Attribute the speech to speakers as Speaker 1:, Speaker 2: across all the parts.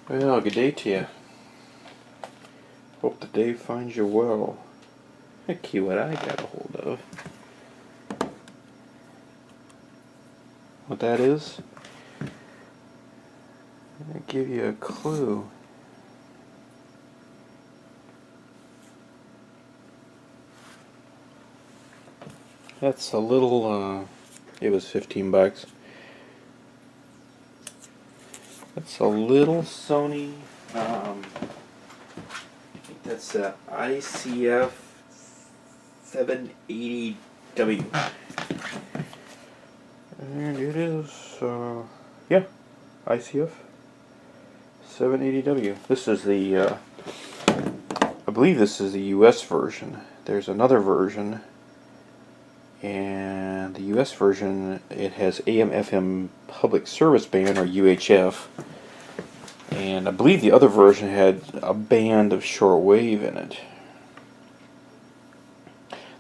Speaker 1: Well, good day to you. Hope the day finds you well. Let's see what I got a hold of. What that is? I'll give you a clue. That's a little, it was $15. That's a little Sony, I think that's a ICF 780W. And it is, yeah, ICF 780W. This is the, I believe this is the US version. There's another version, and the US version, it has AM FM Public Service Band, or UHF. And I believe the other version had a band of shortwave in it.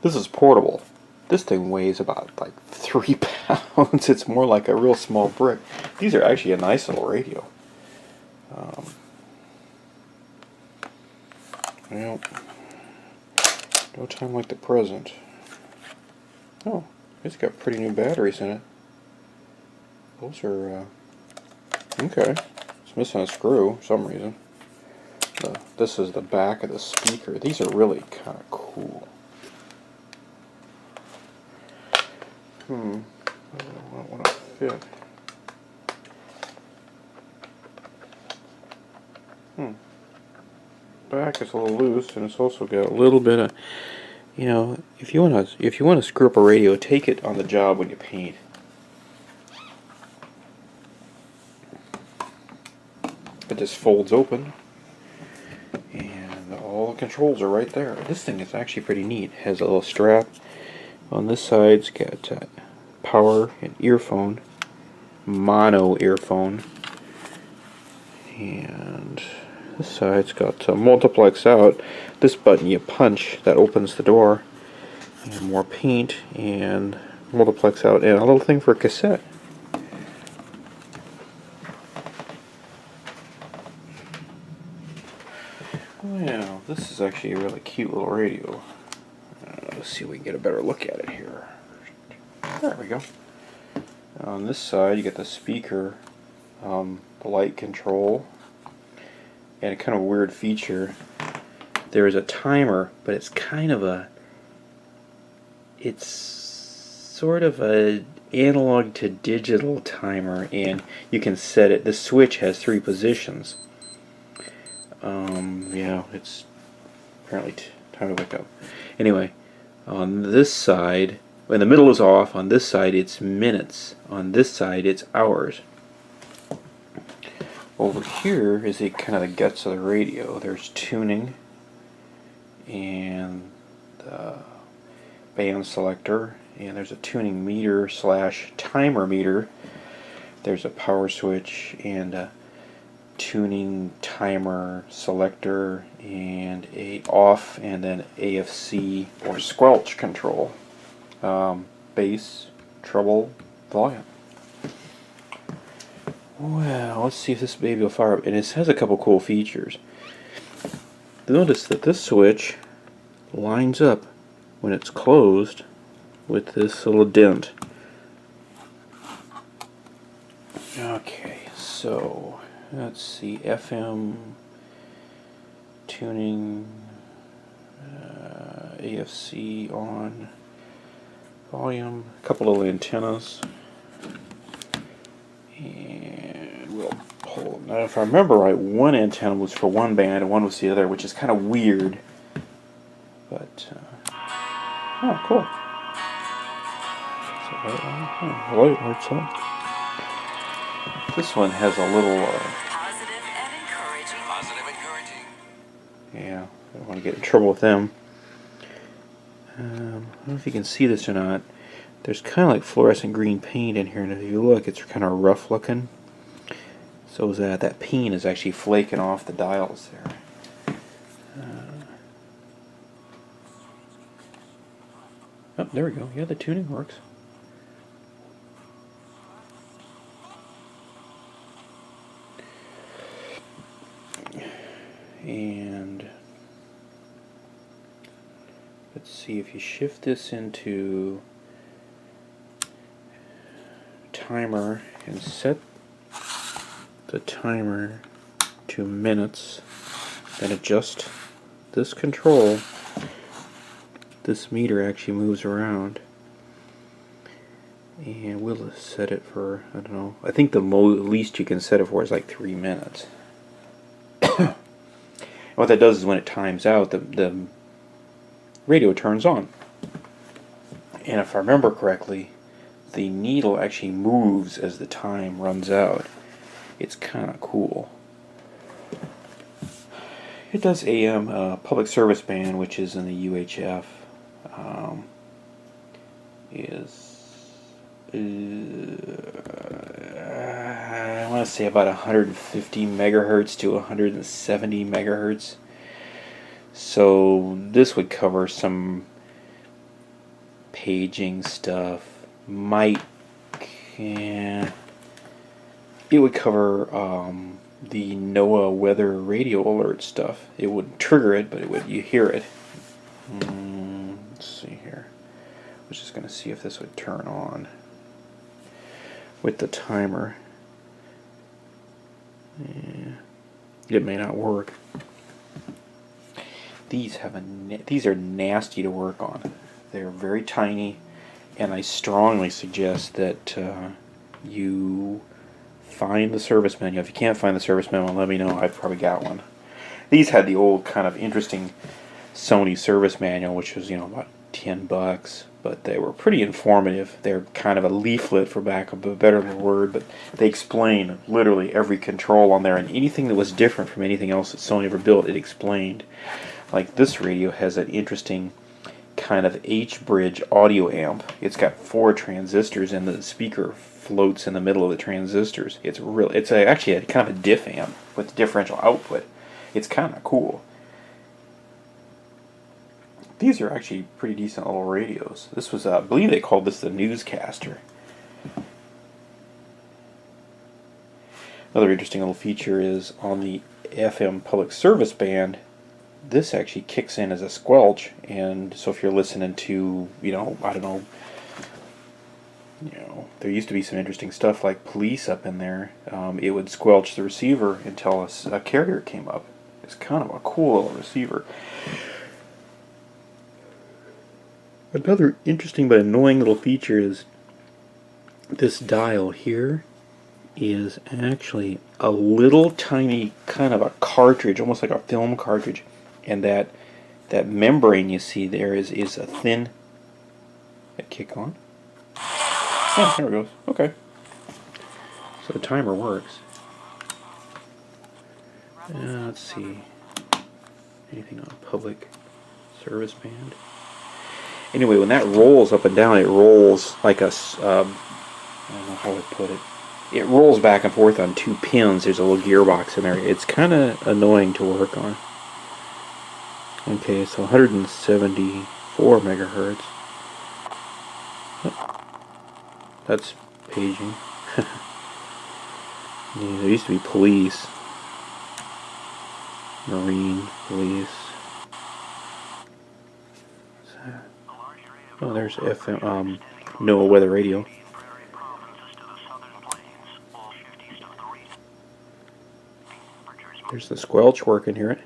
Speaker 1: This is portable. This thing weighs about like 3 pounds. It's more like a real small brick. These are actually a nice little radio. Well, no time like the present. Oh, it's got pretty new batteries in it. Those are, okay. It's missing a screw for some reason. This is the back of the speaker. These are really kind of cool. I don't want to fit. Back is a little loose, and it's also got a little bit of, you know, if you want to screw up a radio, take it on the job when you paint. It just folds open, and all the controls are right there. This thing is actually pretty neat. It has a little strap on this side. It's got power and earphone, mono earphone, and this side's got multiplex out. This button you punch, that opens the door, and more paint, and multiplex out, and a little thing for a cassette. Well, this is actually a really cute little radio. Let's see if we can get a better look at it here. There we go. On this side you get the speaker, the light control, and a kind of weird feature. There is a timer, but it's kind of a, it's sort of a analog to digital timer, and you can set it. The switch has 3 positions. Yeah, it's apparently time to wake up. Anyway, on this side, when the middle is off, on this side it's minutes. On this side it's hours. Over here is the kind of the guts of the radio. There's tuning and the band selector, and there's a tuning meter / timer meter. There's a power switch and a tuning timer selector and a off and then AFC or squelch control. Bass, treble, volume. Well, let's see if this baby will fire up. And it has a couple cool features. Notice that this switch lines up when it's closed with this little dent. Okay, so let's see, FM tuning, AFC on, volume, a couple little antennas, and we'll pull them. Now, if I remember right, one antenna was for one band and one was the other, which is kind of weird, but oh, cool. The light lights up. This one has a little
Speaker 2: positive and encouraging. Positive encouraging.
Speaker 1: Yeah, I don't want to get in trouble with them. I don't know if you can see this or not. There's kind of like fluorescent green paint in here, and if you look, it's kind of rough looking. So that paint is actually flaking off the dials there. Oh, there we go. Yeah, the tuning works. And let's see, if you shift this into timer and set the timer to minutes, then adjust this control, this meter actually moves around. And we'll set it for, I don't know, I think the least you can set it for is like 3 minutes. What that does is when it times out, the radio turns on. And if I remember correctly, the needle actually moves as the time runs out. It's kind of cool. It does AM public service band, which is in the UHF. I want to say about 150 megahertz to 170 megahertz. So this would cover some paging stuff. It would cover the NOAA weather radio alert stuff. It wouldn't trigger it, but you hear it. Let's see here. I was just going to see if this would turn on with the timer. Yeah, it may not work. These are nasty to work on. They're very tiny, and I strongly suggest that you find the service manual. If you can't find the service manual, let me know. I've probably got one. These had the old kind of interesting Sony service manual, which was about $10, but they were pretty informative. They're kind of a leaflet, for lack of a better word, but they explain literally every control on there, and anything that was different from anything else that Sony ever built, it explained. Like this radio has an interesting kind of H-bridge audio amp. It's got 4 transistors, and the speaker floats in the middle of the transistors. It's actually a kind of a diff amp with differential output. It's kind of cool. These are actually pretty decent little radios. This was, I believe they called this the Newscaster. Another interesting little feature is on the FM public service band, this actually kicks in as a squelch, and so if you're listening to, I don't know, there used to be some interesting stuff like police up in there. It would squelch the receiver until a carrier came up. It's kind of a cool little receiver. Another interesting but annoying little feature is this dial here is actually a little tiny kind of a cartridge, almost like a film cartridge, and that membrane you see there is a thin. That kick on? Oh, there it goes. Okay. So the timer works. Let's see. Anything on public service band? Anyway, when that rolls up and down, it rolls like I don't know how to put it. It rolls back and forth on 2 pins. There's a little gearbox in there. It's kind of annoying to work on. Okay, so 174 megahertz. That's paging. Yeah, there used to be police. Marine, police. Oh, there's FM, NOAA weather radio. There's the squelch working here.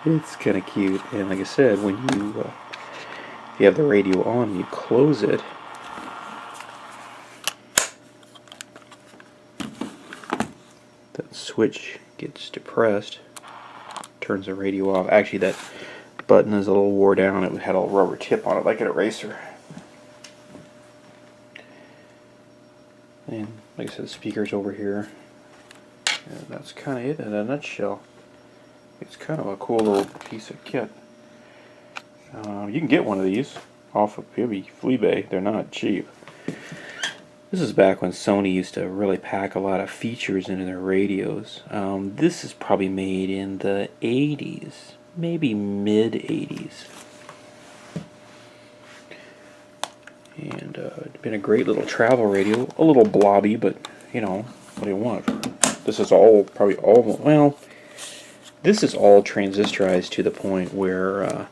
Speaker 1: It's kind of cute, and like I said, when if you have the radio on, you close it. That switch gets depressed, turns the radio off. Actually, that button is a little wore down. It had a rubber tip on it, like an eraser. And like I said, the speaker's over here. And that's kind of it in a nutshell. It's kind of a cool little piece of kit. You can get one of these off of maybe eBay. They're not cheap. This is back when Sony used to really pack a lot of features into their radios. This is probably made in the 80s, maybe mid 80s. And it's been a great little travel radio. A little blobby, but you know, what do you want? This is all, probably all, well, this is all transistorized to the point where,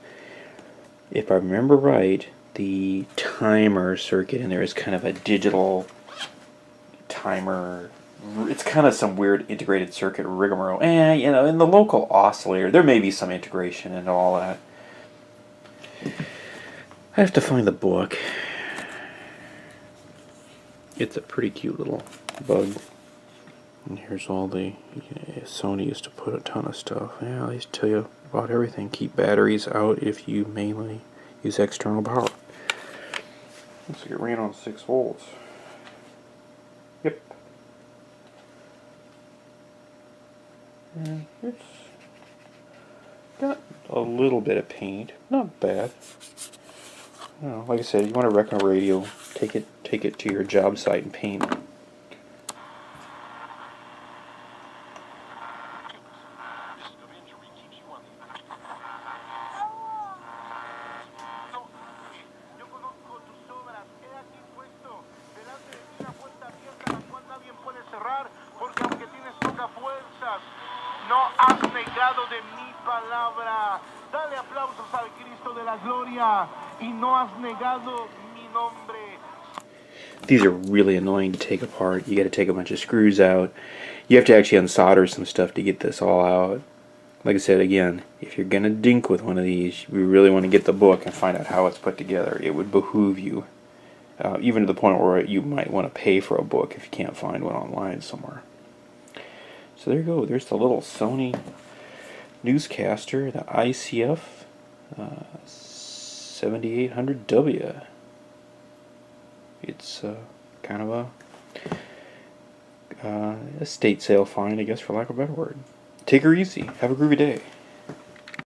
Speaker 1: if I remember right, the timer circuit in there is kind of a digital timer. It's kind of some weird integrated circuit rigmarole. You know, in the local oscillator, there may be some integration and all that. I have to find the book. It's a pretty cute little bug. And here's all the, Sony used to put a ton of stuff. Yeah, they used to tell you about everything. Keep batteries out if you mainly use external power. Looks like it ran on 6 volts. Yep. And it's got a little bit of paint. Not bad. You know, like I said, you want to wreck a radio, take it to your job site and paint it.
Speaker 3: No has negado de mi palabra. Dale aplausos al Cristo de la gloria. Y no has negado mi nombre.
Speaker 1: These are really annoying to take apart. You got to take a bunch of screws out. You have to actually unsolder some stuff to get this all out. Like I said, again, if you're going to dink with one of these, we really want to get the book and find out how it's put together. It would behoove you. Even to the point where you might want to pay for a book if you can't find one online somewhere. So there you go. There's the little Sony newscaster, the ICF 7800W. It's kind of a estate sale find, I guess, for lack of a better word. Take her easy. Have a groovy day.